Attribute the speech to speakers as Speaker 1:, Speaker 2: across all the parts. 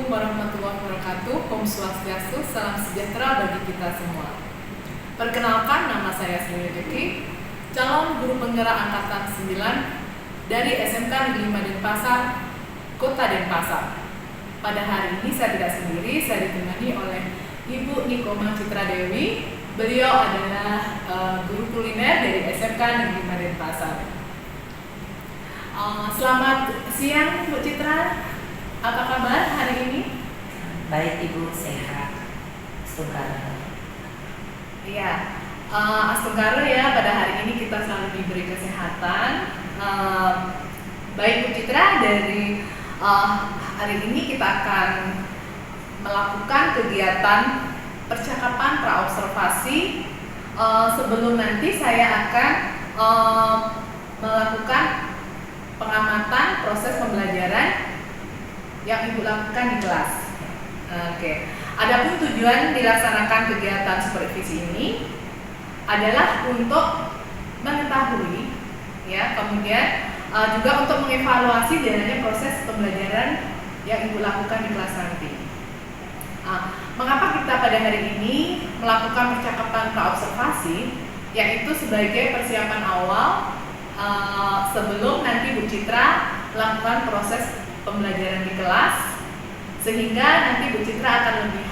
Speaker 1: Assalamualaikum warahmatullahi wabarakatuh. Om Swastiastu, salam sejahtera bagi kita semua. Perkenalkan, nama saya Sri Rezeki, calon guru penggerak angkatan 9 dari SMK Negeri 5 Denpasar, Kota Denpasar. Pada hari ini saya tidak sendiri, saya ditemani oleh Ibu Nikoma Citra Dewi. Beliau adalah guru kuliner dari SMK Negeri 5 Denpasar. Selamat siang Bu Citra. Apa kabar hari ini?
Speaker 2: Baik Ibu, sehat. Astungkara.
Speaker 1: Iya, Astungkara ya, pada hari ini kita selalu diberi kesehatan. Baik Bu Citra, dari hari ini kita akan melakukan kegiatan percakapan praobservasi. Sebelum nanti saya akan melakukan pengamatan proses pembelajaran yang Ibu lakukan di kelas. Oke. Adapun tujuan dilaksanakan kegiatan supervisi ini adalah untuk mengetahui, ya, kemudian juga untuk mengevaluasi jalannya proses pembelajaran yang Ibu lakukan di kelas nanti. Mengapa kita pada hari ini melakukan percakapan praobservasi, yaitu sebagai persiapan awal sebelum nanti Bu Citra melakukan proses pembelajaran di kelas, sehingga nanti Bu Citra akan lebih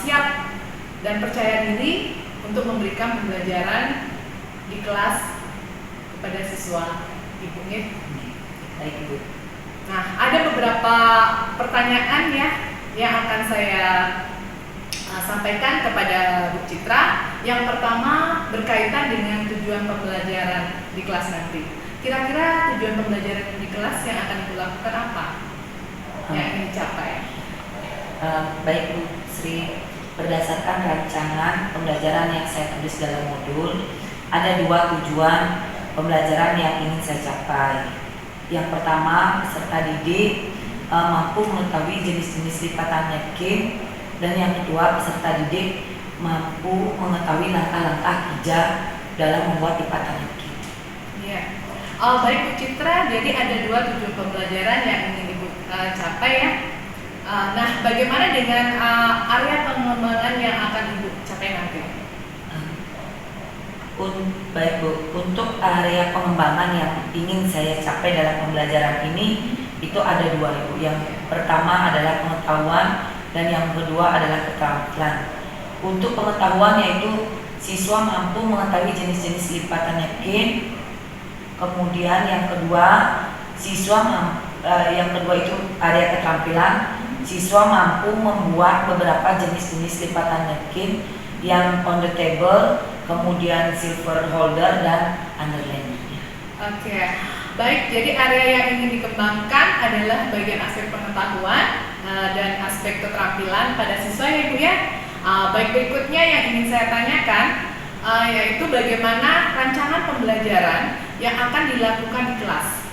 Speaker 1: siap dan percaya diri untuk memberikan pembelajaran di kelas kepada siswa Ibu.
Speaker 2: Baik Ibu.
Speaker 1: Nah, ada beberapa pertanyaan ya yang akan saya sampaikan kepada Bu Citra. Yang pertama berkaitan dengan tujuan pembelajaran di kelas nanti. Kira-kira tujuan pembelajaran di kelas yang akan Ibu lakukan apa? Yang ingin dicapai?
Speaker 2: Baik Bu Sri, berdasarkan rancangan pembelajaran yang saya tulis dalam modul, ada dua tujuan pembelajaran yang ingin saya capai. Yang pertama, peserta didik mampu mengetahui jenis-jenis lipatan napkin, dan yang kedua, peserta didik mampu mengetahui langkah-langkah bijak dalam membuat lipatan napkin.
Speaker 1: Iya. Baik Bu Citra, jadi ada dua tujuan pembelajaran yang ingin Ibu capai ya. Nah, bagaimana dengan area pengembangan yang akan Ibu capai nanti?
Speaker 2: Baik Bu, untuk area pengembangan yang ingin saya capai dalam pembelajaran ini itu ada dua Ibu. Yang pertama adalah pengetahuan dan yang kedua adalah keterampilan. Untuk pengetahuan yaitu siswa mampu mengetahui jenis-jenis lipatan napkin. Kemudian yang kedua yang kedua itu area keterampilan. Siswa mampu membuat beberapa jenis-jenis lipatan napkin yang on the table, kemudian silver holder dan underline.
Speaker 1: Oke. Baik, jadi area yang ingin dikembangkan adalah bagian aspek pengetahuan dan aspek keterampilan pada siswa ya Bu ya. Baik, berikutnya yang ingin saya tanyakan yaitu bagaimana rancangan pembelajaran yang akan dilakukan di kelas.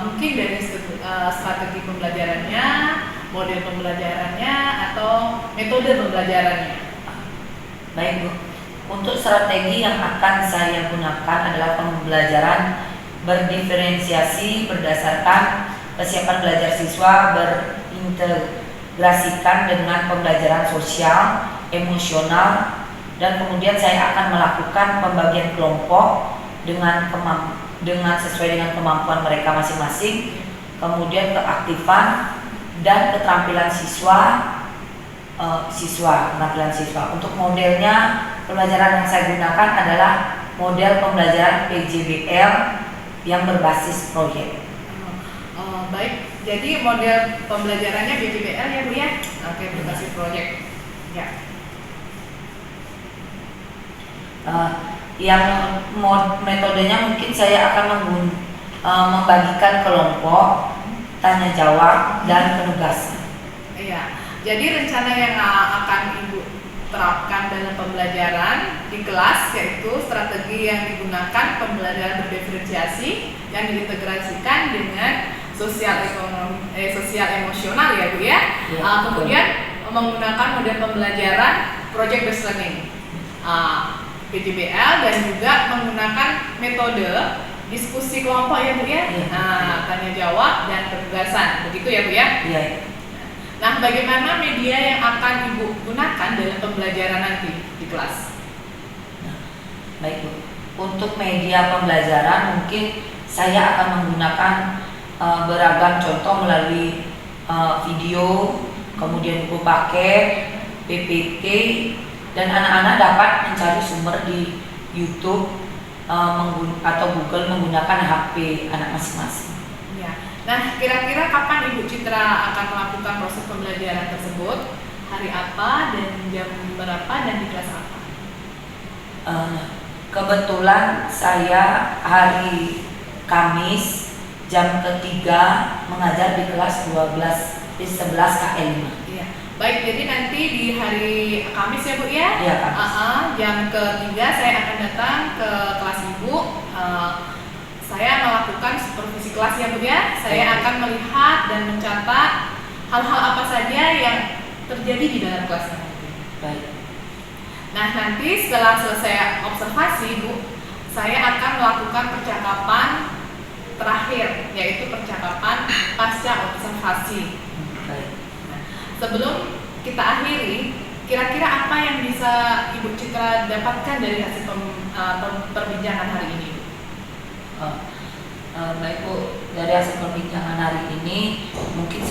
Speaker 1: Mungkin dari strategi pembelajarannya, model pembelajarannya, atau metode pembelajarannya.
Speaker 2: Baik Bu, untuk strategi yang akan saya gunakan adalah pembelajaran berdiferensiasi berdasarkan kesiapan belajar siswa, berintegrasikan dengan pembelajaran sosial, emosional, dan kemudian saya akan melakukan pembagian kelompok dengan sesuai dengan kemampuan mereka masing-masing, kemudian keaktifan dan keterampilan keterampilan siswa. Untuk modelnya pembelajaran yang saya gunakan adalah model pembelajaran PJBL yang berbasis proyek.
Speaker 1: Baik, jadi model pembelajarannya PJBL ya Bu ya. Oke, berbasis proyek. Ya.
Speaker 2: Yang metodenya mungkin saya akan membagikan kelompok, tanya jawab, dan penugasan.
Speaker 1: Iya, jadi rencana yang akan Ibu terapkan dalam pembelajaran di kelas yaitu strategi yang digunakan pembelajaran berdiferensiasi yang diintegrasikan dengan sosial emosional ya Bu ya. Kemudian menggunakan model pembelajaran project based learning. PJBL dan juga menggunakan metode diskusi kelompok ya Bu ya. Tanya jawab dan penugasan, begitu ya Bu ya.
Speaker 2: Iya.
Speaker 1: Nah, Nah, bagaimana media yang akan Ibu gunakan dalam pembelajaran nanti di kelas?
Speaker 2: Baik Bu, untuk media pembelajaran mungkin saya akan menggunakan beragam contoh melalui video, kemudian buku paket, PPT, dan anak-anak dapat mencari sumber di YouTube atau Google menggunakan HP anak masing-masing.
Speaker 1: Ya. Nah, kira-kira kapan Ibu Citra akan melakukan proses pembelajaran tersebut? Hari apa dan jam berapa dan di kelas apa?
Speaker 2: Kebetulan saya hari Kamis jam ketiga mengajar di kelas 11 KL5.
Speaker 1: Iya. Baik, jadi nanti di hari Kamis ya Bu ya?
Speaker 2: Iya, Kamis.
Speaker 1: Jam ketiga saya akan datang ke kelas Ibu. Saya melakukan supervisi kelas ya Bu ya. Saya akan melihat dan mencatat hal-hal apa saja yang terjadi di dalam kelas nanti.
Speaker 2: Baik.
Speaker 1: Nah, nanti setelah selesai observasi Bu, saya akan melakukan percakapan terakhir, yaitu percakapan pasca observasi.
Speaker 2: Baik.
Speaker 1: Nah, sebelum kita akhiri, kira-kira apa yang bisa Ibu Citra dapatkan dari hasil perbincangan hari ini?
Speaker 2: Baik Bu, dari hasil perbincangan hari ini mungkin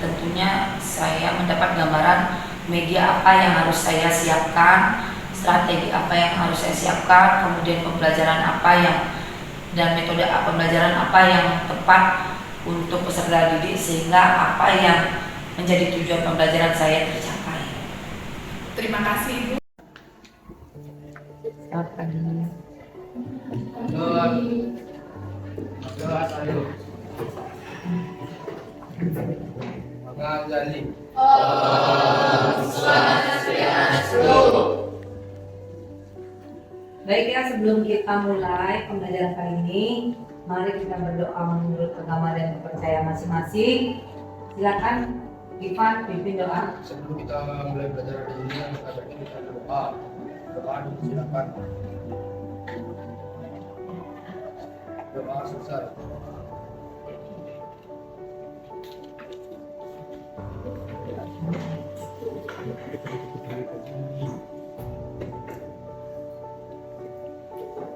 Speaker 2: tentunya saya mendapat gambaran media apa yang harus saya siapkan, strategi apa yang harus saya siapkan, kemudian pembelajaran apa yang dan metode pembelajaran apa yang tepat untuk peserta didik sehingga apa yang menjadi tujuan pembelajaran saya tercapai.
Speaker 1: Terima kasih Ibu.
Speaker 2: Selamat pagi. Baik ya, sebelum kita mulai pembelajaran kali ini, mari kita berdoa menurut agama dan kepercayaan masing-masing. Silakan Ivan pimpin doa.
Speaker 3: Sebelum kita mulai belajar hari ini, baiknya kita berdoa. Doa silakan. Doa selesai.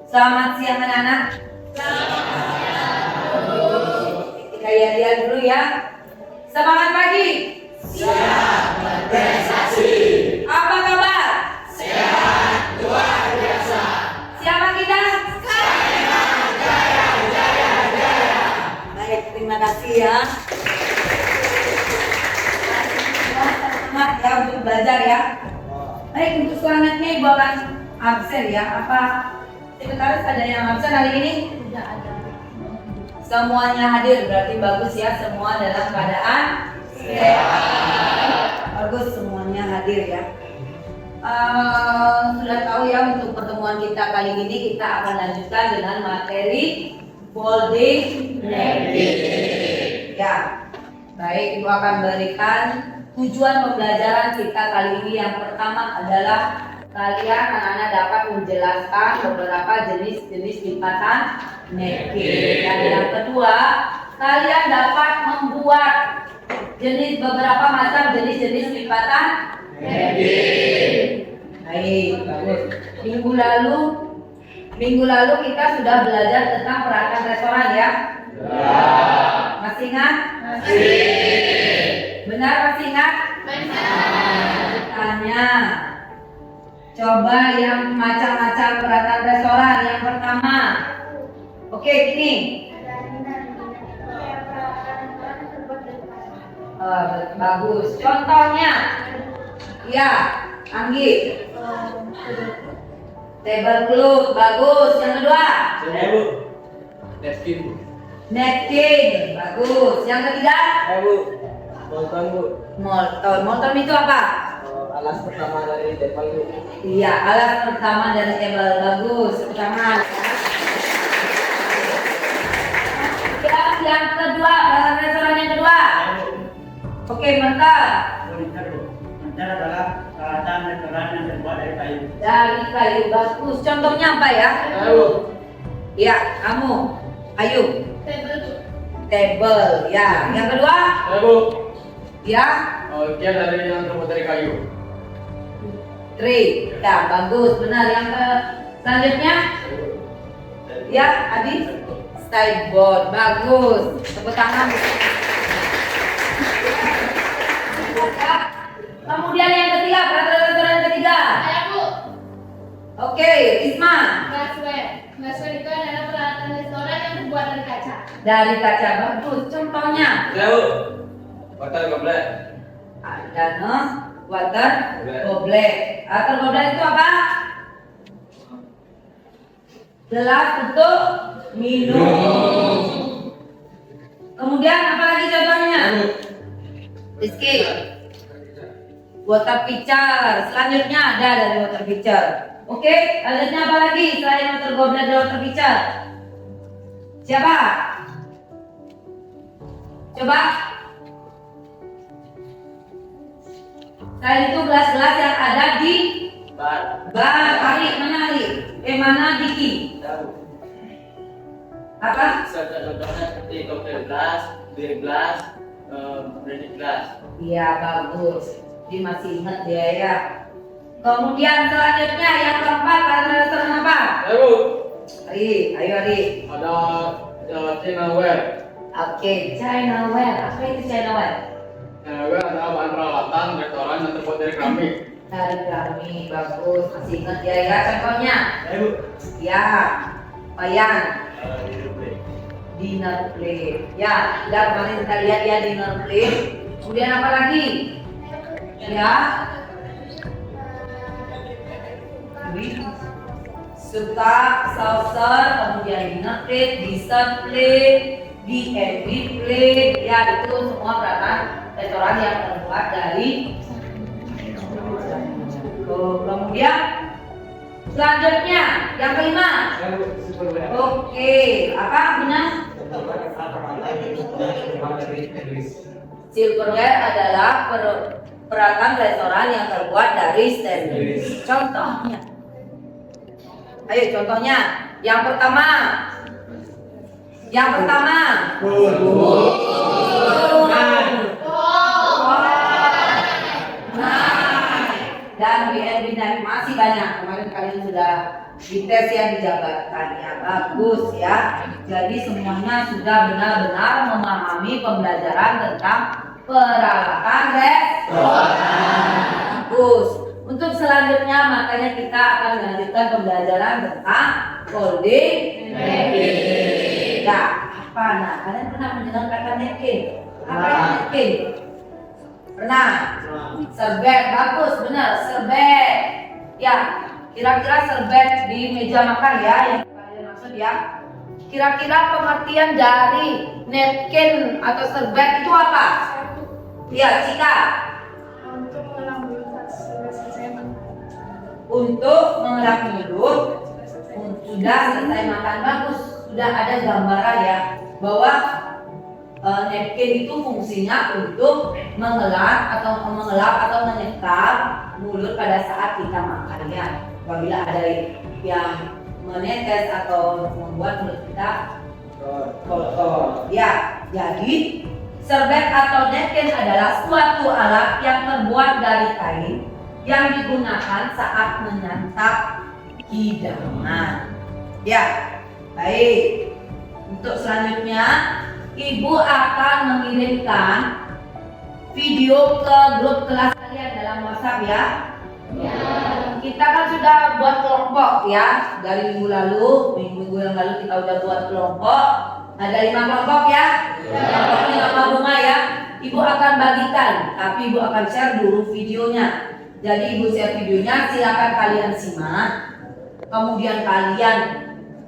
Speaker 2: Selamat siang anak-anak. Kita lihat dulu ya. Semangat pagi.
Speaker 4: Siap berprestasi.
Speaker 2: Apa kabar?
Speaker 4: Sehat luar biasa.
Speaker 2: Siapa kita?
Speaker 4: Sehat jaya jaya jaya.
Speaker 2: Baik, terima kasih ya. Semangat ya untuk belajar ya. Baik, untuk selanjutnya Ibu akan absen ya. Apa sekretaris ada yang absen hari ini? Tidak ada. Semuanya hadir, berarti bagus ya, semua dalam keadaan sehat. Bagus, semuanya hadir ya. Sudah tahu ya, untuk pertemuan kita kali ini kita akan lanjutkan dengan materi folding napkin. Ya, baik, Ibu akan berikan tujuan pembelajaran kita kali ini. Yang pertama adalah kalian anak-anak dapat menjelaskan beberapa jenis-jenis lipatan napkin. Dan yang kedua, kalian dapat membuat beberapa macam jenis-jenis lipatan napkin. Baik, bagus. Minggu lalu kita sudah belajar tentang peralatan restoran ya. Masih ingat? Masih. Benar masih ingat? Benar. Tanya. Coba yang macam-macam peralatan restoran. Yang pertama. Oke, gini. Bagus. Contohnya. Ya, Anggi. Tablecloth, bagus. Yang kedua. Napkin, bagus. Yang ketiga. Molton itu apa?
Speaker 3: Alas pertama dari table.
Speaker 2: Iya, alas pertama dari table, bagus. Pertama. Yang kedua, peralatan restoran yang kedua. Oke, mental.
Speaker 5: Mental adalah peralatan restoran yang terbuat dari kayu.
Speaker 2: Dari kayu, bagus. Contohnya apa ya? Ya, kamu. Ayo. Table, ya. Yang kedua? Ya,
Speaker 3: Dia dari yang terbuat dari kayu.
Speaker 2: 3. Ya, bagus, benar. Yang selanjutnya, ya, Adi. Sideboard, bagus. Tepuk tangan. Ya. Kemudian yang ketiga, peraturan restoran yang ketiga.
Speaker 4: Saya Bu.
Speaker 2: Oke, Isma.
Speaker 4: Glassware. Glassware itu adalah peralatan restoran yang terbuat dari kaca.
Speaker 2: Dari kaca, bagus. Contohnya,
Speaker 3: Saya Bu. Water goblet.
Speaker 2: ada water goblet. Water goblet itu apa? Gelas untuk minum. Kemudian apa lagi contohnya? Rizky. Water pitcher. Selanjutnya ada dari water pitcher. Oke, selanjutnya apa lagi selain water goblet dan water pitcher? Siapa? Coba. Selain itu gelas-gelas yang ada di bar. Ari, mana Ari? Mana Diki? Apa?
Speaker 5: Contohnya seperti cocktail glass, beer glass, brandy glass.
Speaker 2: Iya, bagus. Dia masih ingat dia ya. Kemudian selanjutnya yang keempat, peralatan restoran apa?
Speaker 3: Saya Bu.
Speaker 2: Ari, ayo Ari.
Speaker 3: Ada Chinaware.
Speaker 2: Oke, Chinaware. Apa itu Chinaware?
Speaker 3: Chinaware adalah bahan peralatan restoran yang terbuat dari keramik.
Speaker 2: Dari keramik, bagus. Masih ingat dia ya contohnya?
Speaker 5: Saya Bu.
Speaker 2: Ya, Payan.
Speaker 5: Dinner plate.
Speaker 2: Dinner plate. Ya, udah kemarin kita lihat ya dinner plate. Kemudian apa lagi? Ya. Suka, saucer, kemudian dinner plate, dessert plate, D&B plate. Ya, itu semua peralatan restoran yang terbuat dari kemudian selanjutnya yang kelima.
Speaker 3: Saya Bu. Silverware.
Speaker 2: Oke, apa benar? Silverware adalah peralatan restoran yang terbuat dari stainless. Contohnya, ayo contohnya. Yang pertama, dan BNB dan masih banyak. Kemarin kalian sudah dites yang dijabarkan ya, bagus ya. Jadi semuanya sudah benar-benar memahami pembelajaran tentang peralatan restoran. Bagus. Untuk selanjutnya makanya kita akan melanjutkan pembelajaran tentang folding napkin. Ya, apa? Nah, kalian pernah mendengar kata napkin? Apa itu napkin? Pernah? Serbet, bagus, benar, serbet. Ya, kira-kira serbet di meja makan ya, yang kalian maksud ya. Kira-kira pengertian dari napkin atau serbet itu apa? Ya, Cika.
Speaker 4: Untuk mengelap mulut selesai makan.
Speaker 2: Untuk mengelap mulut sudah selesai makan, bagus. Sudah ada gambaran ya bahwa napkin itu fungsinya untuk mengelap atau menyekap mulut pada saat kita makan ya. Apabila ada yang menetes atau membuat mulut kita kotor. Ya, jadi serbet atau napkin adalah suatu alat yang terbuat dari kain yang digunakan saat menyantap hidangan. Ya, baik. Untuk selanjutnya, Ibu akan mengirimkan video ke grup kelas kalian dalam WhatsApp ya. Ya. Kita kan sudah buat kelompok ya. Dari minggu yang lalu kita udah buat kelompok. Ada 5 kelompok ya. Kelompoknya 5 rumah ya. Ibu akan bagikan, tapi Ibu akan share dulu videonya. Jadi Ibu share videonya, silakan kalian simak. Kemudian kalian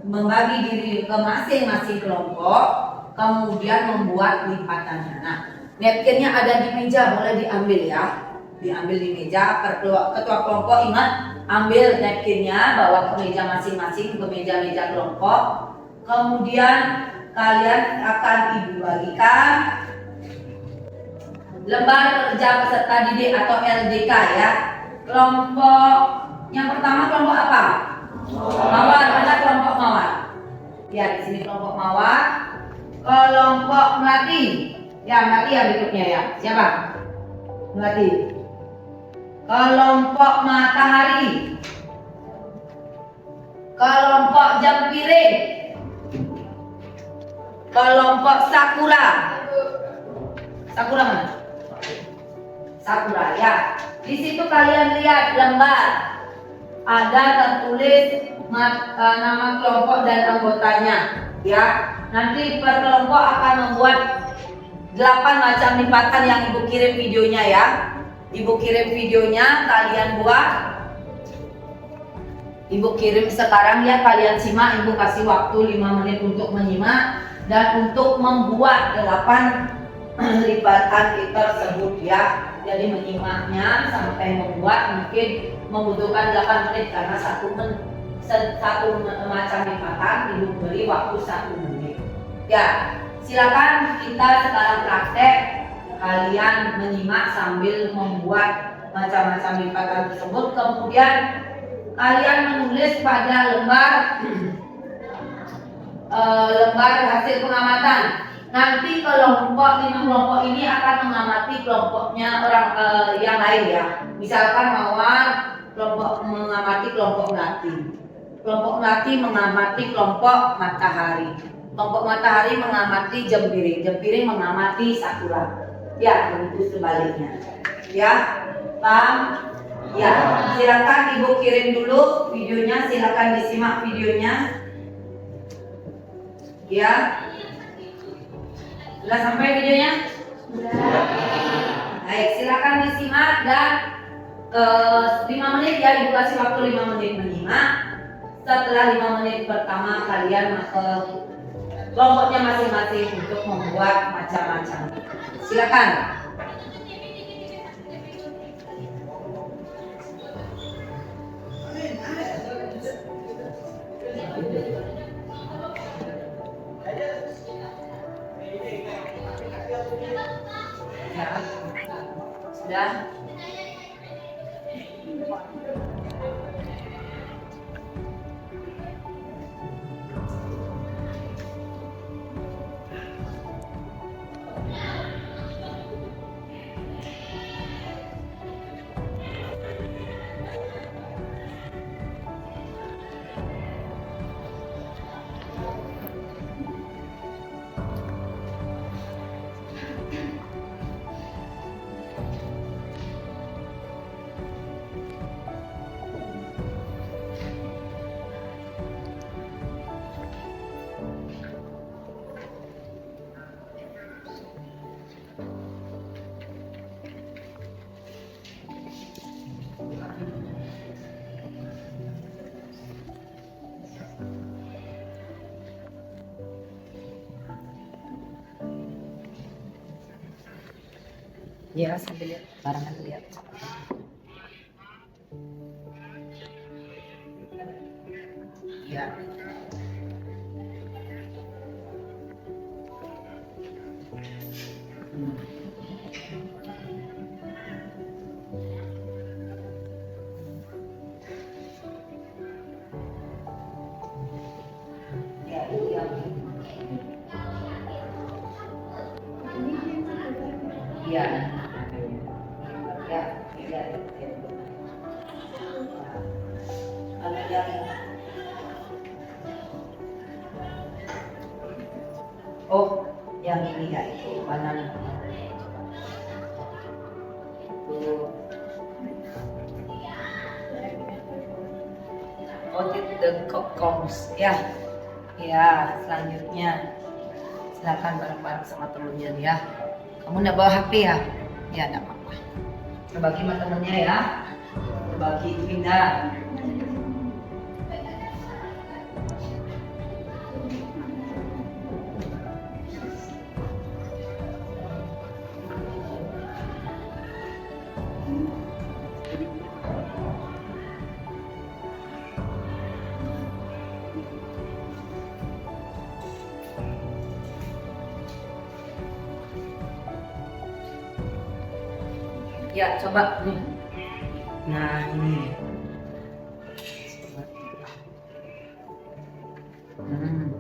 Speaker 2: membagi diri ke masing-masing kelompok. Kemudian membuat lipatannya. Nah, napkinnya ada di meja, boleh diambil ya. Diambil di meja. Ketua kelompok ingat, ambil napkinnya, bawa ke meja masing-masing, ke meja-meja kelompok. Kemudian kalian akan Ibu bagikan lembar kerja peserta didik atau LDK ya. Kelompok yang pertama kelompok apa? Mawar. Mana kelompok mawar? Ya, di sini kelompok mawar. Kelompok melati. Ya, Melati yang berikutnya ya. Siapa? Melati. Kelompok matahari. Kelompok jam piring. Kelompok sakura. Sakura mana? Sakura ya. Di situ kalian lihat lembar. Ada tertulis nama kelompok dan anggotanya ya. Nanti per kelompok akan membuat 8 macam lipatan yang ibu kirim videonya ya. Ibu kirim videonya, kalian buat. Ibu kirim sekarang ya, kalian simak. Ibu kasih waktu 5 menit untuk menyimak dan untuk membuat 8 lipatan tersebut ya. Jadi menyimaknya sampai membuat mungkin membutuhkan 8 menit karena satu macam lipatan ibu beri waktu 1 menit. Ya, silakan kita sekarang praktek. Kalian menyimak sambil membuat macam-macam lipatan tersebut. Kemudian kalian menulis pada lembar hasil pengamatan. Nanti kelompok 5 kelompok ini akan mengamati kelompoknya orang yang lain ya. Misalkan Mawar kelompok mengamati kelompok Melati. Kelompok Melati mengamati kelompok matahari. Kelompok matahari mengamati jam piring. Jam piring mengamati sakura. Ya, begitu sebaliknya. Ya, paham? Ya, silakan ibu kirim dulu videonya. Silakan disimak videonya. Ya. Sudah sampai videonya? Sudah. Baik, silakan disimak dan 5 menit ya, ibu kasih waktu 5 menit menyimak. Setelah 5 menit pertama kalian kelompoknya masing-masing untuk membuat macam-macam. Silakan. Ya. Sudah. Ya, sambil lihat, barengan lihat. Ya. Ya, iya. Ya. Oh, yang ini ya, itu banana. Itu. Oh, itu the comes ya. Ya, selanjutnya silakan bareng-bareng sama temennya ya. Kamu nggak bawa HP ya? Ya, nggak apa-apa. Berbagi sama temennya ya. Berbagi pindah. Ya, coba nih. Nah, ini.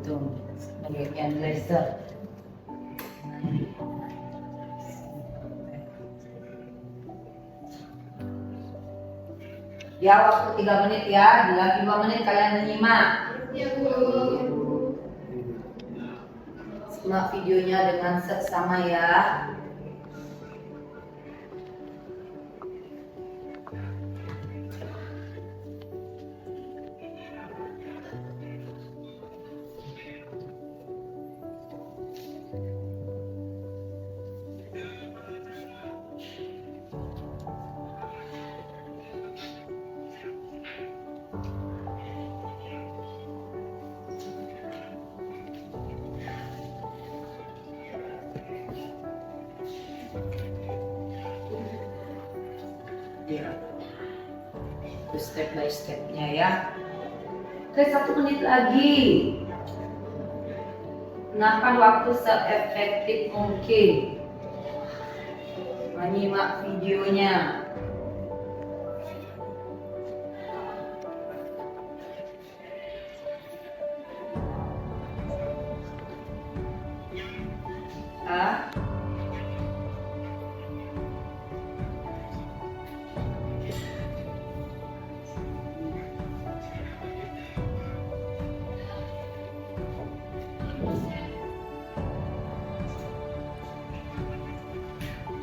Speaker 2: Tuh. Bagian laser. Ya, waktu 3 menit ya. Bila 5 menit kalian menyimak.
Speaker 4: Ya, Bu.
Speaker 2: Simak videonya dengan seksama ya. Itu step by stepnya ya. Oke, 1 menit lagi. Gunakan waktu seefektif mungkin menyimak videonya. Ah.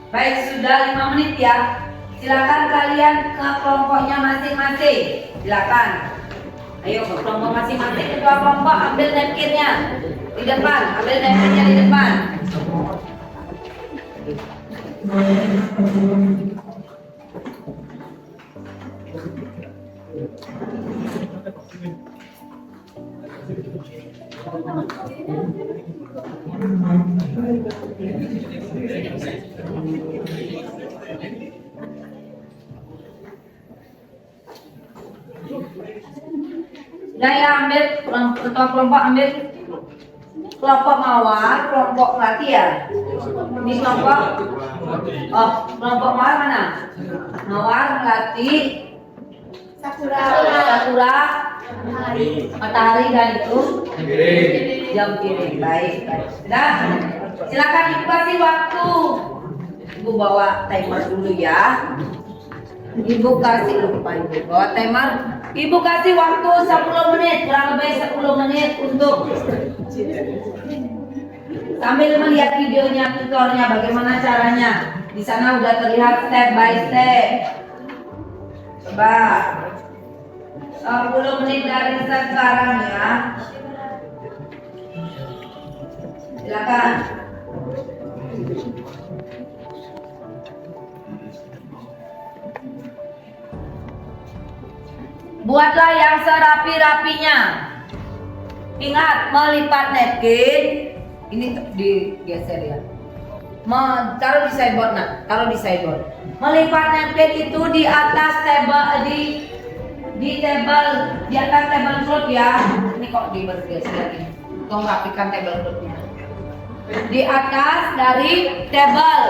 Speaker 2: Baik, sudah 5 menit ya. Silakan kalian ke kelompoknya masing-masing. Silakan. Ayo ke kelompok masing-masing. Ketua kelompok ambil napkinnya di depan. Ambil napkinnya di depan. Sudah ya, ambil ketua kelompok, ambil kelompok mawar, kelompok melati ya. Ini kelompok, oh kelompok mawar mana? Mawar, melati,
Speaker 4: Sakura.
Speaker 2: matahari dan itu jam kiri. Baik. Sudah, silakan ibu kasih waktu. Ibu bawa timer dulu ya. Ibu kasih lupa ibu bawa timer. Ibu kasih waktu 10 menit, kurang lebih 10 menit untuk sambil melihat videonya, tutornya bagaimana caranya. Di sana udah terlihat step by step. Coba 10 menit dari sekarang ya. Silakan. Buatlah yang serapi-rapinya. Ingat, melipat napkin. Ini digeser ya. Taruh di sideboard, nah. Taruh di sideboard. Melipat napkin itu di atas table, di table, di atas table cloth ya. Ini kok dibergeser lagi. Tolong rapikan table clothnya. Di atas dari table.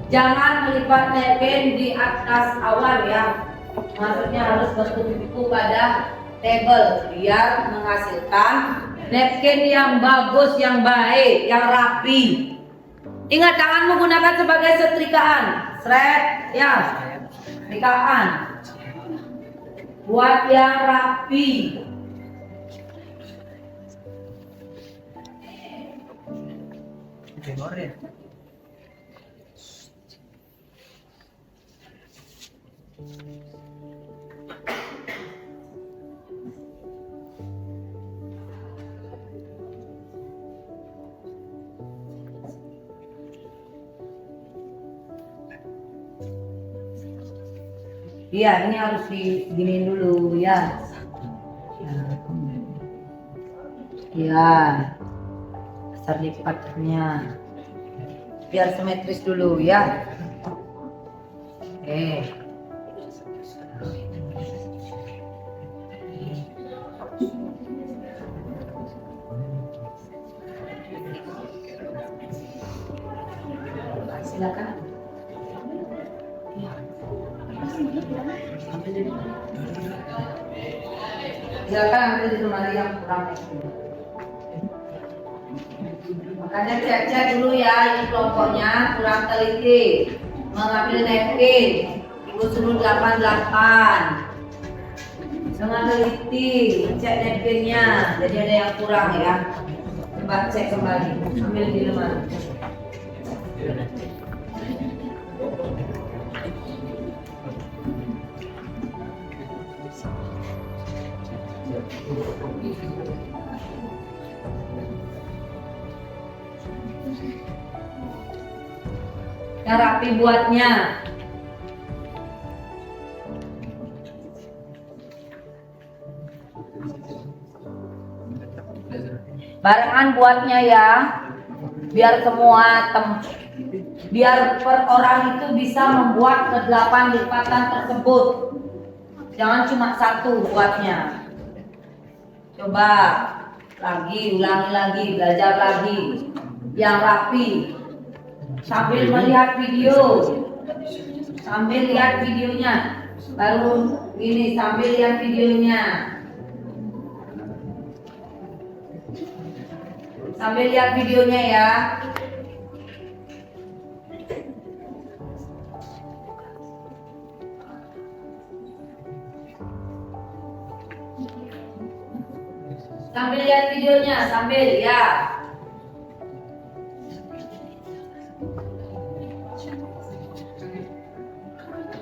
Speaker 2: Jangan melipat napkin di atas awal ya. Maksudnya harus bertumpu pada table biar menghasilkan napkin yang bagus, yang baik, yang rapi. Ingat, jangan menggunakan sebagai setrikaan, shred ya, setrikaan. Buat yang rapi. Iya, ini harus diginiin dulu ya. Ya, dasar lipatnya biar simetris dulu ya. Oke. Silakan. Silakan ambil di lemari yang kurang itu. Makanya cek dulu ya, ini kelompoknya kurang teliti. Mengambil napkin, ibu suruh 88. Dengan teliti cek napkinnya, jadi ada yang kurang ya. Coba cek kembali, ambil di lemari. Yang rapi buatnya. Barengan buatnya ya, biar biar per orang itu bisa membuat ke-8 lipatan tersebut. Jangan cuma satu buatnya. Coba lagi, ulangi lagi, belajar lagi yang rapi sambil melihat video, sambil lihat videonya. Baru ini sambil lihat videonya. Sambil lihat videonya ya. Sambil lihat videonya, sambil ya.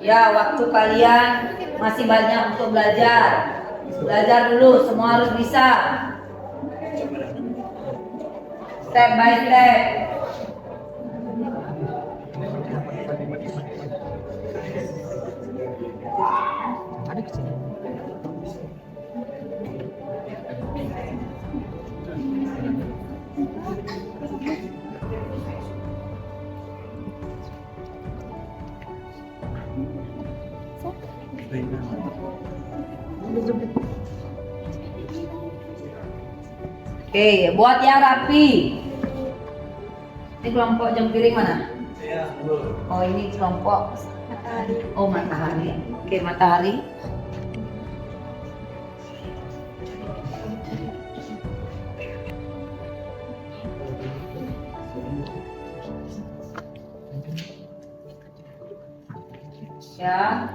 Speaker 2: Ya, waktu kalian masih banyak untuk belajar. Belajar dulu, semua harus bisa. Step by step. Oke, buat yang rapi. Ini kelompok jempiring mana? Oh, ini kelompok matahari. Oh, matahari. Oke, matahari. Ya.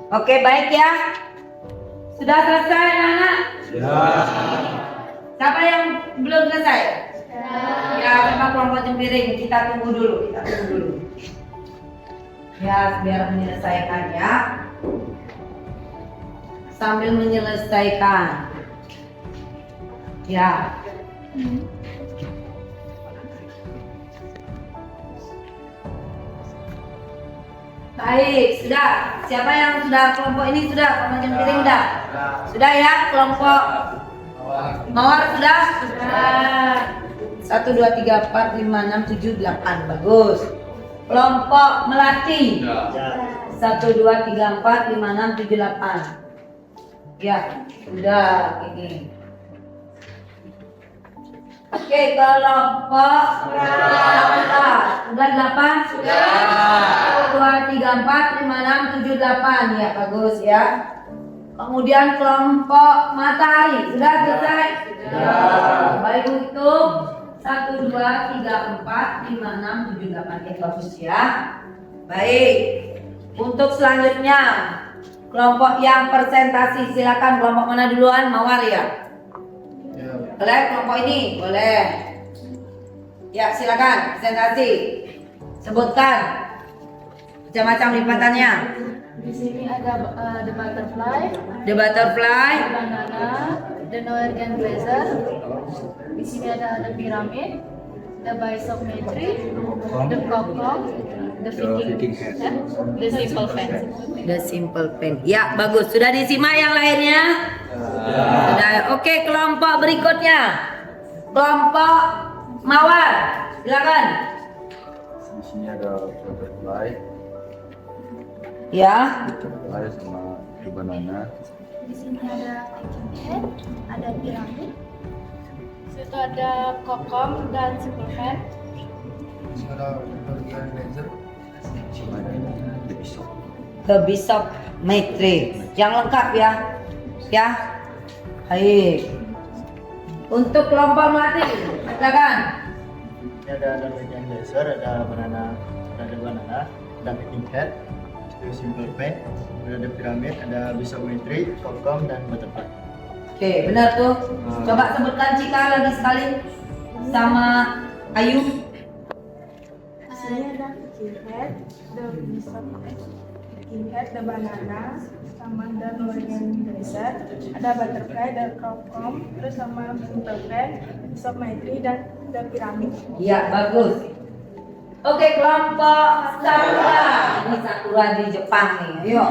Speaker 2: Oke, baik ya. Sudah selesai anak-anak?
Speaker 3: Ya.
Speaker 2: Siapa yang belum selesai? Ya, sama kelompok jempiring. Kita tunggu dulu, Ya, biar menyelesaikan ya. Sambil menyelesaikan. Ya. Baik, sudah. Siapa yang sudah kelompok ini sudah? Kelompok jempiring sudah? Sudah ya, kelompok mawar sudah? Sudah. 1, 2, 3, 4, 5, 6, 7, 8. Bagus. Kelompok melati. 1, 2, 3, 4, 5, 6, 7, 8. Ya, sudah ini. Oke, kelompok sudah 8? Sudah. 1, 2, 3, 4, 5, 6, 7, 8. Ya, bagus ya. Kemudian kelompok matahari sudah selesai? Sudah. Baik, hitung 1, 2, 3, 4, 5, 6, 7, 8. Ya, bagus ya. Baik. Untuk selanjutnya kelompok yang presentasi, silakan kelompok mana duluan? Mawar ya? Boleh kelompok ini? Boleh. Ya, silakan presentasi. Sebutkan macam-macam lipatannya.
Speaker 4: Di sini ada the butterfly,
Speaker 2: The butterfly,
Speaker 4: banana, the Norwegian blazer. Di sini ada the pyramid, the bisometry, the kokong, the viking head, the simple pen.
Speaker 2: the simple pen. Ya, bagus. Sudah disimak yang lainnya? Sudah. Oke, kelompok berikutnya. Kelompok Mawar. Silakan.
Speaker 3: Di sini ada butterfly,
Speaker 2: Ya.
Speaker 3: butterfly sama banana.
Speaker 4: Di sini ada viking head, ada piramid. Di situ ada kokong dan simple pen.
Speaker 3: Di sini ada Norwegian blazer, ada bishop.
Speaker 2: The Bishop Matrix. Yang lengkap ya. Ya. Baik. Untuk kelompok melati, silakan.
Speaker 5: Ini ada Norwegian blazer, ada banana, ada viking head, ada simple pen, ada piramid, ada bisometri, kokong dan butterfly.
Speaker 2: Oke, benar tuh. Coba sebutkan Cika lagi sekali sama Ayu.
Speaker 4: Di sini ada viking head, the bishop, viking head, the banana, sama the Norwegian blazer, ada butterfly, the kokong, terus sama simple pen, bisometri dan the pyramid.
Speaker 2: Iya, bagus. Oke, kelompok Sakura. Ini Sakura di Jepang nih. Ayo.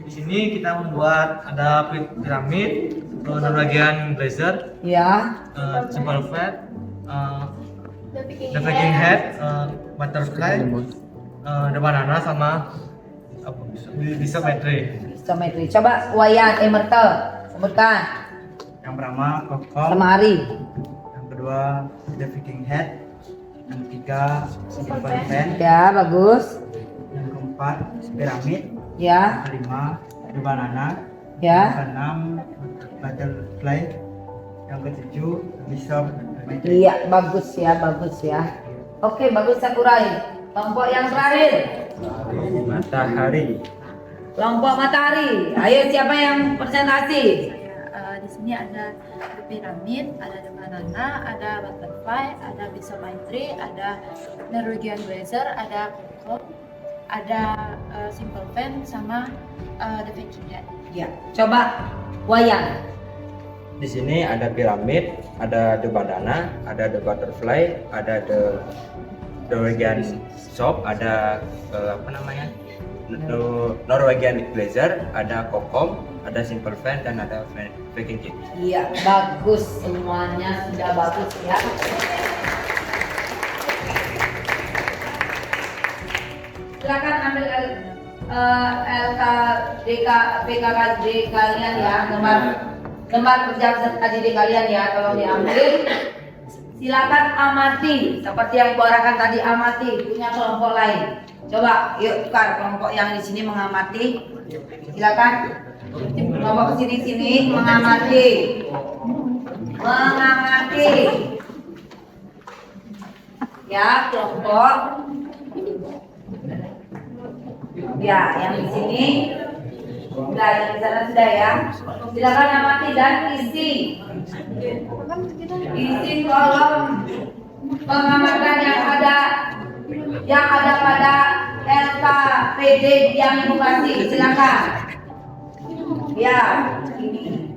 Speaker 6: Di sini kita membuat ada piramid, Norwegian blazer,
Speaker 2: Ya.
Speaker 6: simple fat,
Speaker 4: The viking
Speaker 6: the viking head, butterfly, the banana sama bisometri.
Speaker 2: Geometri. Coba Wayan Emertel sebutkan
Speaker 5: Yang pertama kokong,
Speaker 2: sama Ari.
Speaker 5: yang kedua the viking head, yang ketiga simple pen,
Speaker 2: Ya, bagus.
Speaker 5: yang keempat piramid,
Speaker 2: Ya.
Speaker 5: yang kelima the banana,
Speaker 2: Ya.
Speaker 5: yang keenam butterfly, yang ketujuh bishop.
Speaker 2: Iya, bagus ya, bagus ya. Oke, bagus Sakurai. Kelompok yang terakhir.
Speaker 5: Matahari.
Speaker 2: Kelompok Matahari. Ayo, siapa yang presentasi?
Speaker 4: Di sini ada the pyramid, ada the banana, ada butterfly, ada bisometri, ada Norwegian blazer, ada kokong, ada simple pen sama the viking head.
Speaker 2: Ya, coba Wayan.
Speaker 7: Di sini ada piramid, ada the banana, ada the butterfly, ada the Norwegian shop, ada Norwegian blazer, ada kokom, ada simple fan dan ada viking kit.
Speaker 2: Iya, bagus semuanya sudah bagus ya. Silakan ambil PKKD kalian ya, lembar kerja peserta didik kalian ya, tolong diambil. Silakan amati, seperti yang Ibu arahkan tadi, amati punya kelompok lain. Coba, yuk tukar kelompok yang di sini mengamati. Silakan kelompok sini mengamati. Ya, kelompok. Ya, yang di sini sudah, yang di sana sudah ya. Silakan amati dan isi kolom pengamatan yang ada pada LKPD yang Ibu kasih. Silakan. Ya, ini.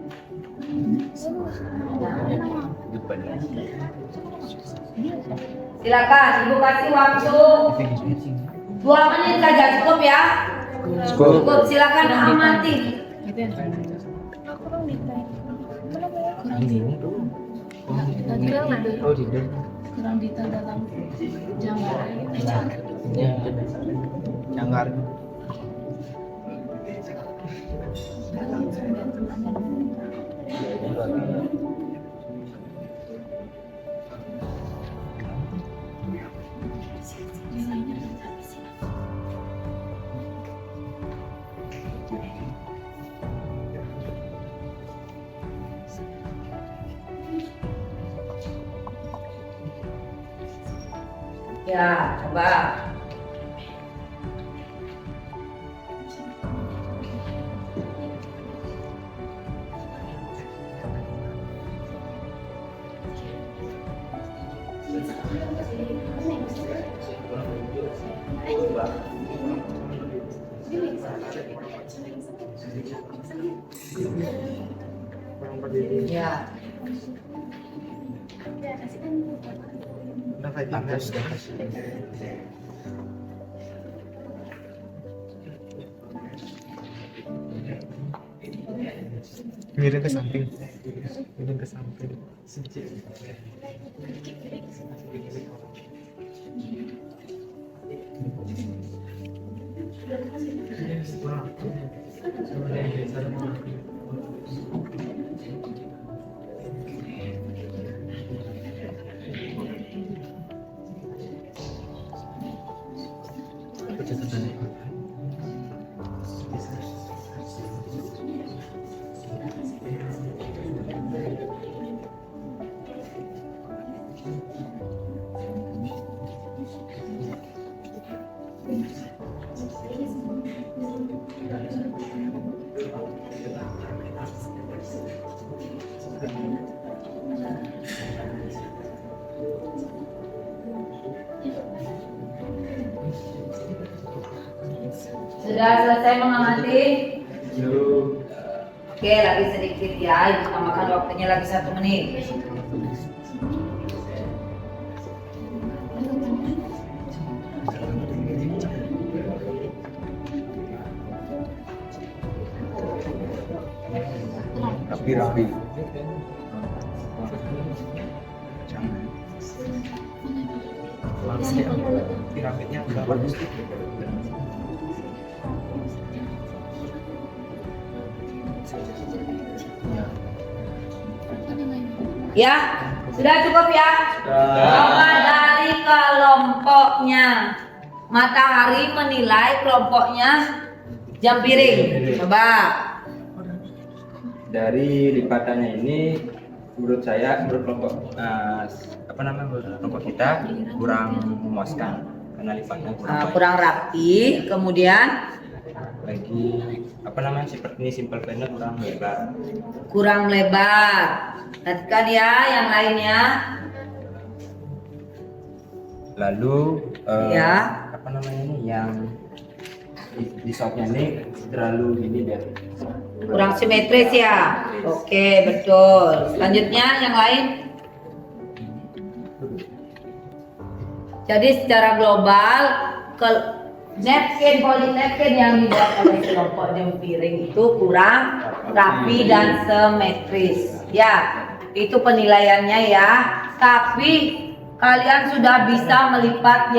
Speaker 2: Silakan, Ibu kasih waktu 2 menit saja, cukup ya? Cukup, silakan amati.
Speaker 4: Kurang detail dalam
Speaker 5: Janggar.
Speaker 2: Ya, coba. Ya.
Speaker 6: Udah fighting head. Miring ke samping. Miring ke samping.
Speaker 2: Sudah selesai mengamati? Oke, lagi sedikit ya. Ditambahkan waktunya lagi 1 menit.
Speaker 7: Rapi.
Speaker 6: Piramidnya udah bagus.
Speaker 2: Ya, sudah cukup ya. Coba dari kelompoknya. Matahari menilai kelompoknya jam piring. Coba.
Speaker 7: Dari lipatannya ini menurut kelompok kelompok kita kurang memuaskan karena lipatannya
Speaker 2: Kurang rapi. Kemudian
Speaker 7: lagi seperti ini simple plan-nya
Speaker 2: kurang lebar. Perhatikan ya yang lainnya.
Speaker 7: Lalu
Speaker 2: Ya.
Speaker 7: yang di shopnya ini terlalu gini deh.
Speaker 2: Kurang simetris ya. Oke, betul. Selanjutnya yang lain. Jadi secara global poly napkin yang dibuat oleh kelompok jam piring itu kurang rapi dan simetris. Ya, itu penilaiannya ya. Tapi kalian sudah bisa melipat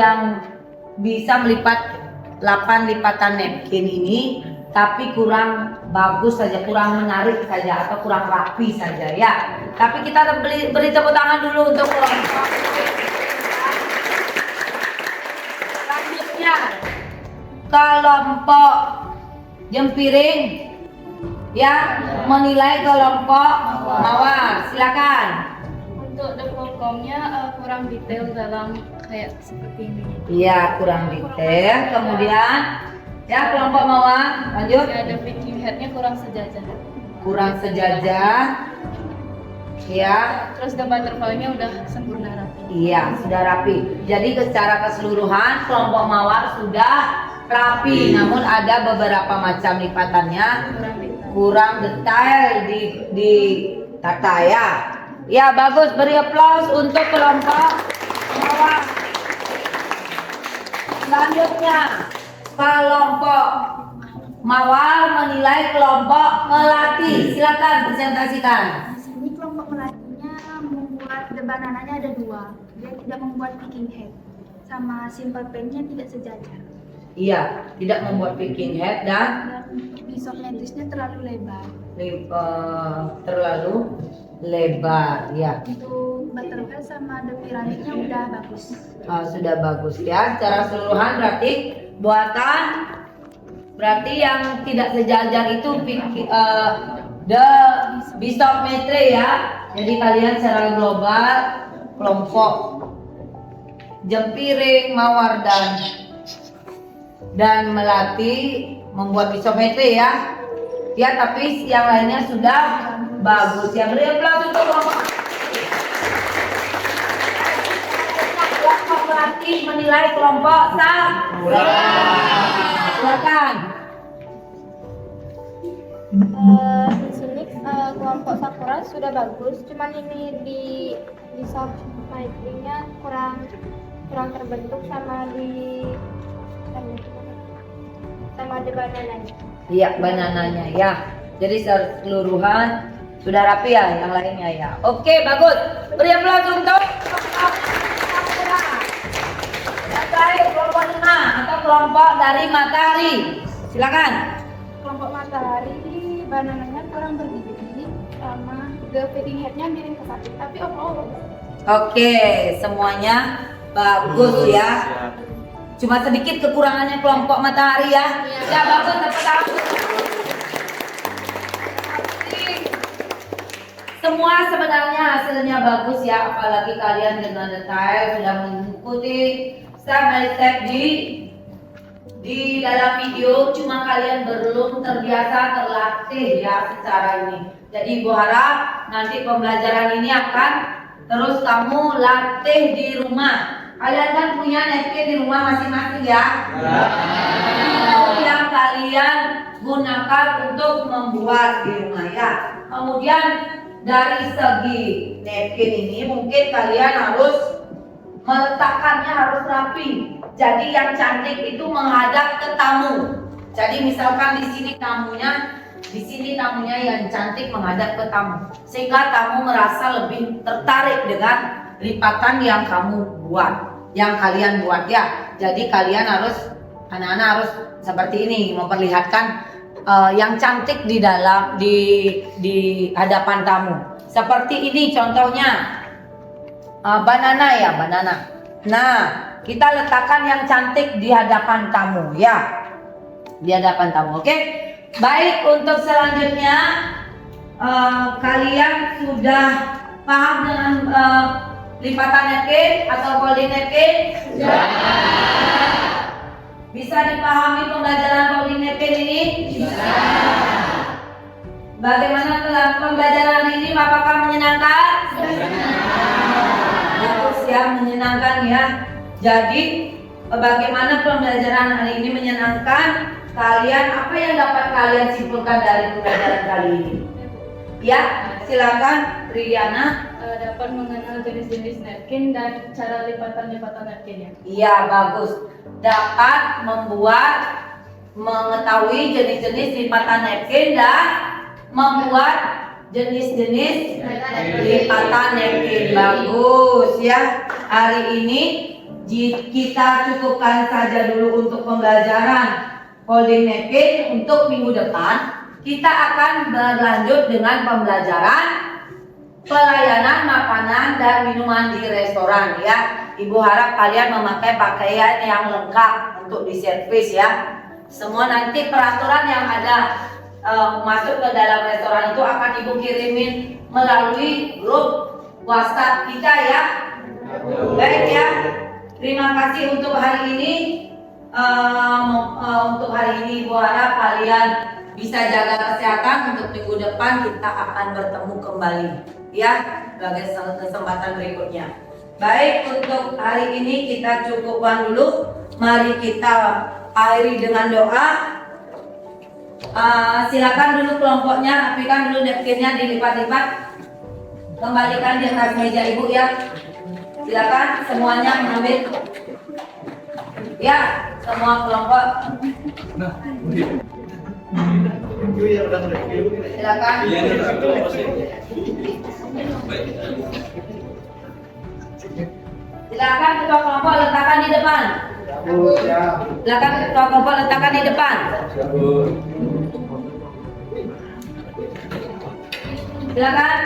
Speaker 2: 8 lipatan napkin ini, tapi kurang bagus saja, kurang menarik saja atau kurang rapi saja ya. Tapi kita beri tepuk tangan dulu untuk kelompok. Selanjutnya kelompok jam piring ya menilai kelompok mawar. Silakan.
Speaker 4: Untuk developmentnya kurang detail dalam kayak seperti ini.
Speaker 2: Iya, kurang detail. Kemudian ya kelompok mawar lanjut.
Speaker 4: Ya, ada picking headnya kurang sejajar.
Speaker 2: Kurang sejajar. Ya.
Speaker 4: Terus the butterfly-nya udah sempurna rapi.
Speaker 2: Iya, sudah rapi. Jadi secara keseluruhan kelompok mawar sudah rapi, namun ada beberapa macam lipatannya kurang detail di tata ya. Ya, bagus, beri aplaus untuk kelompok mawar. Selanjutnya, kelompok mawar menilai kelompok melati. Silakan presentasikan.
Speaker 8: Di sini kelompok melatinya membuat banananya ada 2. Dia tidak membuat picking head, sama simple pen-nya tidak sejajar.
Speaker 2: Iya, tidak membuat picking head dan
Speaker 8: Bishop metrisnya terlalu lebar.
Speaker 2: terlalu lebar ya.
Speaker 8: Untuk butterfly sama the pyramidnya udah bagus.
Speaker 2: Sudah bagus ya. Secara keseluruhan berarti yang tidak sejajar itu the Bishop metri ya. Jadi kalian secara global kelompok jam piring, mawar dan melati membuat isometri ya. Ya, tapi yang lainnya sudah bagus. Ya, beri aplaus untuk kelompok melati menilai kelompok silakan.
Speaker 8: Di sini kelompok Sakura sudah bagus, cuman ini di soft mic-nya kurang terbentuk sama di banananya.
Speaker 2: Iya, banananya ya. Jadi keseluruhan sudah rapi ya, yang lainnya ya. Oke, bagus. Beri aplaus untuk Sakura. Dan terakhir kelompok 5 atau kelompok dari matahari. Silakan.
Speaker 8: Kelompok matahari banananya kurang berbiji sama the feeding head-nya miring ke samping, tapi overall
Speaker 2: Oke, semuanya bagus ya. Cuma sedikit kekurangannya kelompok matahari ya. Ya bagus, tepuk tangan. Semua sebenarnya hasilnya bagus ya, apalagi kalian dengan detail sudah mengikuti step by step di dalam video, cuma kalian belum terbiasa terlatih ya secara ini. Jadi Ibu harap nanti pembelajaran ini akan terus kamu latih di rumah. Kalian kan punya napkin di rumah masing-masing ya. Yang kalian gunakan untuk membuat di rumah ya. Kemudian dari segi napkin ini mungkin kalian harus meletakkannya harus rapi. Jadi yang cantik itu menghadap ke tamu. Jadi misalkan di sini tamunya yang cantik menghadap ke tamu, sehingga tamu merasa lebih tertarik dengan lipatan yang kamu buat, yang kalian buat ya. Jadi kalian anak-anak harus seperti ini, memperlihatkan yang cantik di hadapan tamu. Seperti ini contohnya, banana ya, banana. Nah, kita letakkan yang cantik di hadapan tamu ya, di hadapan tamu. Oke, baik. Untuk selanjutnya kalian sudah paham dengan lipatan napkin atau folding napkin? Ya. Bisa dipahami pembelajaran folding napkin ini? Bisa. Bagaimana pembelajaran ini? Apakah menyenangkan? Bagus ya, menyenangkan ya. Jadi bagaimana pembelajaran hari ini menyenangkan? Kalian apa yang dapat kalian simpulkan dari pembelajaran kali ini? Ya, silakan Riana.
Speaker 1: Dapat mengenal jenis-jenis napkin dan cara lipatan-lipatan napkinnya.
Speaker 2: Iya, bagus. Dapat mengetahui jenis-jenis lipatan napkin dan membuat jenis-jenis lipatan napkin. Bagus ya. Hari ini kita cukupkan saja dulu untuk pembelajaran folding napkin. Untuk minggu depan kita akan berlanjut dengan pembelajaran pelayanan makanan dan minuman di restoran ya. Ibu harap kalian memakai pakaian yang lengkap untuk diservis ya. Semua nanti peraturan yang ada masuk ke dalam restoran itu akan Ibu kirimin melalui grup WhatsApp kita ya. Baik ya. Terima kasih untuk hari ini. Untuk hari ini Ibu harap kalian bisa jaga kesehatan. Untuk minggu depan kita akan bertemu kembali ya, sebagai kesempatan berikutnya. Baik, untuk hari ini kita cukupkan dulu. Mari kita akhiri dengan doa. Silakan dulu kelompoknya, rapikan dulu napkinnya, dilipat-lipat, kembalikan di atas meja Ibu ya. Silakan semuanya mengambil ya, semua kelompok. Silakan. Silakan ketua kelompok letakkan di depan. Silakan ketua kelompok letakkan di depan. Silakan.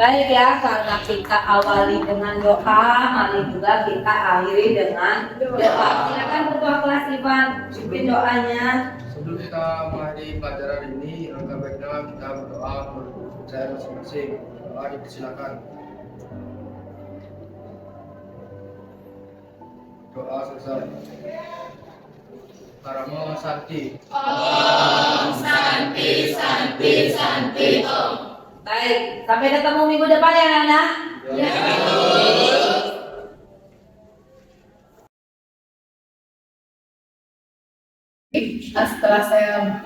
Speaker 2: Baik ya, karena kita awali dengan doa, mari juga kita akhiri dengan doa. Silakan ketua kelas Ivan, pimpin doanya.
Speaker 3: Sebelum kita mengakhiri pelajaran ini, alangkah baiknya kita berdoa menurut saya masing-masing. Doa dipersilakan. Doa selesai. Paramo Santi.
Speaker 9: Om Santi Santi Santi Om.
Speaker 2: Baik, sampai ketemu minggu depan ya Nana.
Speaker 1: setelah saya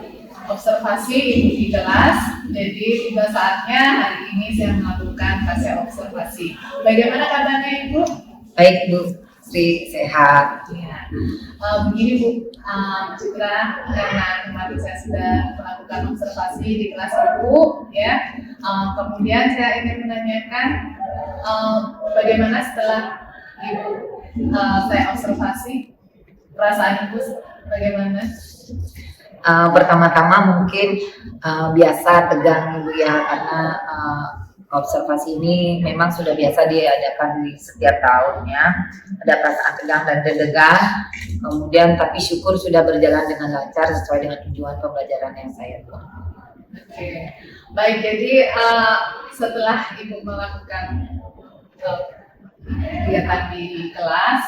Speaker 1: observasi Ibu di kelas, jadi tiba saatnya hari ini saya melakukan fase observasi. Bagaimana kabarnya Ibu?
Speaker 2: Baik Bu Sri, sehat.
Speaker 1: Ya. Begini Bu Citra, karena kemarin saya sudah melakukan observasi di kelas Ibu, ya. Kemudian saya ingin menanyakan bagaimana setelah Ibu saya observasi, perasaan Ibu bagaimana?
Speaker 2: Pertama-tama mungkin biasa tegang Ibu ya, karena observasi ini memang sudah biasa diadakan di setiap tahunnya. Ada perasaan tegang dan deg-degan, kemudian tapi syukur sudah berjalan dengan lancar sesuai dengan tujuan pembelajaran yang saya buat.
Speaker 1: Oke, baik. Jadi setelah Ibu melakukan kegiatan di kelas,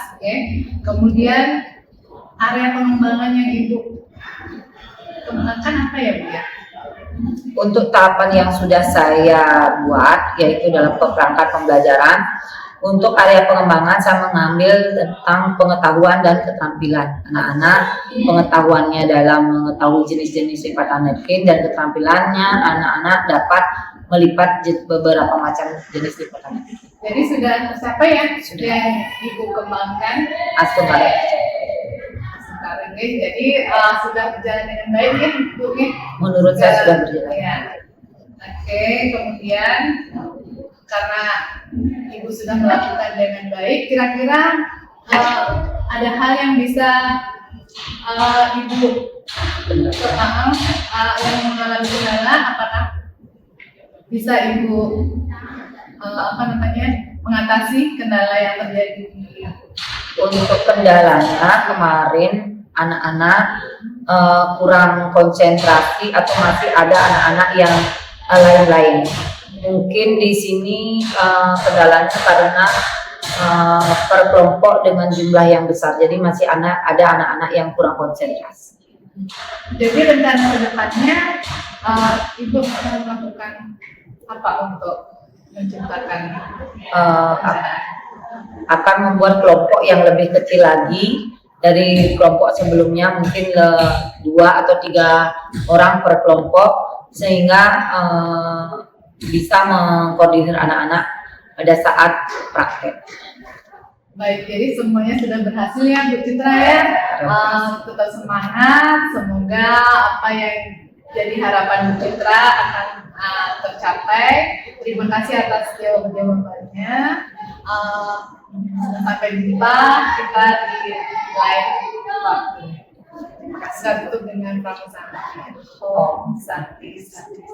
Speaker 1: kemudian area pengembangan yang Ibu kembangkan apa ya Bu ya?
Speaker 2: Untuk tahapan yang sudah saya buat, yaitu dalam kerangka pembelajaran, untuk area pengembangan saya mengambil tentang pengetahuan dan keterampilan anak-anak, pengetahuannya dalam mengetahui jenis-jenis lipatan napkin, dan keterampilannya anak-anak dapat melipat beberapa macam jenis lipatan napkin.
Speaker 1: Jadi sudah tercapai ya? Sudah yang Ibu kembangkan?
Speaker 2: Sekarang.
Speaker 1: Sekarang ya, jadi sudah berjalan dengan baik ya Bu?
Speaker 2: Menurut saya sudah berjalan.
Speaker 1: Ya. Oke, kemudian karena Ibu sudah melakukan dengan baik, kira-kira ada hal yang bisa Ibu yang mengalami kendala, apakah bisa Ibu mengatasi kendala yang terjadi di
Speaker 2: Untuk kendalanya kemarin anak-anak kurang konsentrasi atau masih ada anak-anak yang lain-lain. Mungkin di sini kendalanya karena per kelompok dengan jumlah yang besar, jadi masih ada anak-anak yang kurang konsentrasi.
Speaker 1: Jadi rencana kedepannya Ibu akan melakukan apa untuk menciptakan
Speaker 2: akan membuat kelompok yang lebih kecil lagi dari kelompok sebelumnya, mungkin 2 atau 3 orang per kelompok, sehingga bisa mengkoordinir anak-anak pada saat praktek.
Speaker 1: Baik, jadi semuanya sudah berhasil ya Bu Citra ya. Tetap semangat, semoga apa yang jadi harapan Bu Citra akan tercapai. Terima kasih atas jawabannya. Sampai jumpa kita di lain waktu. Terima kasih. Tutup dengan pramusaha. Om Santi Santi.